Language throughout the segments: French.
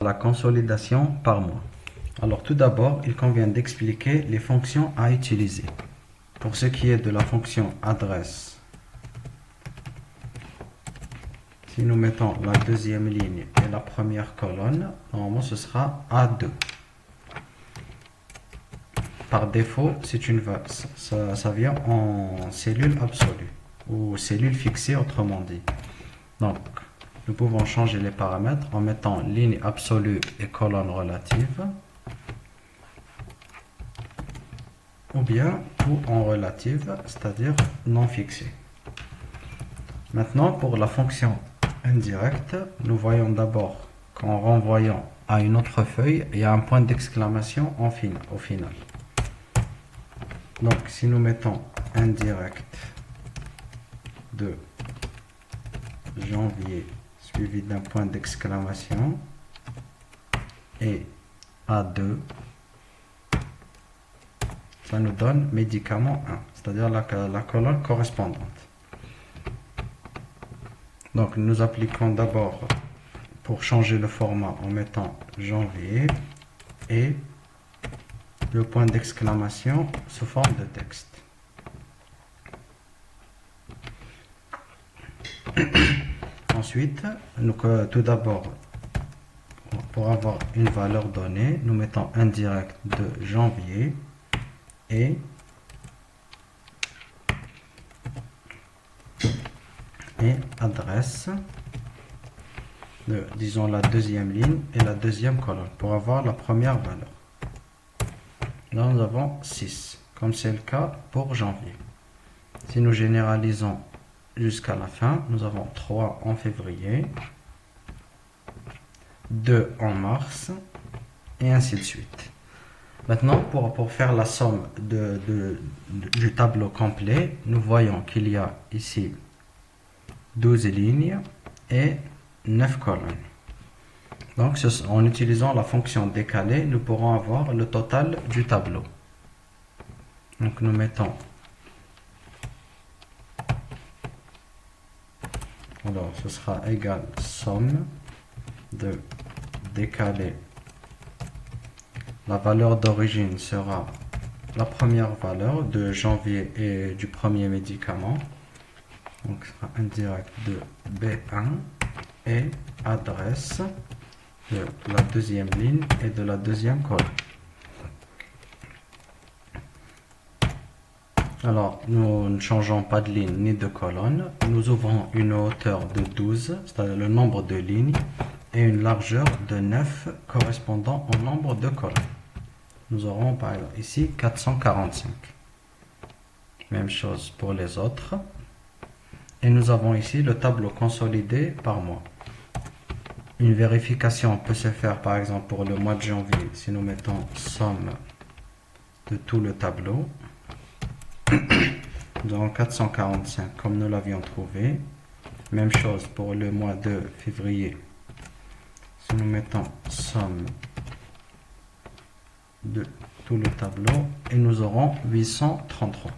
La consolidation par mois. Alors tout d'abord, il convient d'expliquer les fonctions à utiliser. Pour ce qui est de la fonction adresse, si nous mettons la deuxième ligne et la première colonne, normalement ce sera A2. Par défaut, ça vient en cellule absolue ou cellule fixée autrement dit. Donc, nous pouvons changer les paramètres en mettant ligne absolue et colonne relative, ou bien tout en relative, c'est-à-dire non fixé. Maintenant, pour la fonction indirecte, nous voyons d'abord qu'en renvoyant à une autre feuille, il y a un point d'exclamation au final. Donc, si nous mettons indirect de janvier suivi d'un point d'exclamation et A2, ça nous donne médicament 1, c'est-à-dire la colonne correspondante. Donc nous appliquons d'abord pour changer le format en mettant janvier et le point d'exclamation sous forme de texte. Ensuite, tout d'abord, pour avoir une valeur donnée, nous mettons indirect de janvier et adresse de, disons, la deuxième ligne et la deuxième colonne pour avoir la première valeur. Là, nous avons 6, comme c'est le cas pour janvier. Si nous généralisons jusqu'à la fin, nous avons 3 en février, 2 en mars, et ainsi de suite. Maintenant, pour faire la somme du tableau complet, nous voyons qu'il y a ici 12 lignes et 9 colonnes. Donc, en utilisant la fonction décalée, nous pourrons avoir le total du tableau. Donc, nous mettons... Alors, ce sera égal somme de décaler. La valeur d'origine sera la première valeur de janvier et du premier médicament. Donc, ce sera indirect de B1 et adresse de la deuxième ligne et de la deuxième colonne. Alors, nous ne changeons pas de ligne ni de colonne. Nous ouvrons une hauteur de 12, c'est-à-dire le nombre de lignes, et une largeur de 9 correspondant au nombre de colonnes. Nous aurons par exemple ici 445. Même chose pour les autres. Et nous avons ici le tableau consolidé par mois. Une vérification peut se faire par exemple pour le mois de janvier si nous mettons somme de tout le tableau. Nous avons 445 comme nous l'avions trouvé. Même chose pour le mois de février. Si nous mettons somme de tout le tableau et nous aurons 833.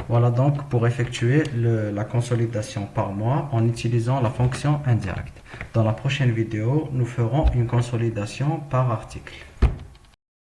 Voilà donc pour effectuer la consolidation par mois en utilisant la fonction indirecte. Dans la prochaine vidéo, nous ferons une consolidation par article.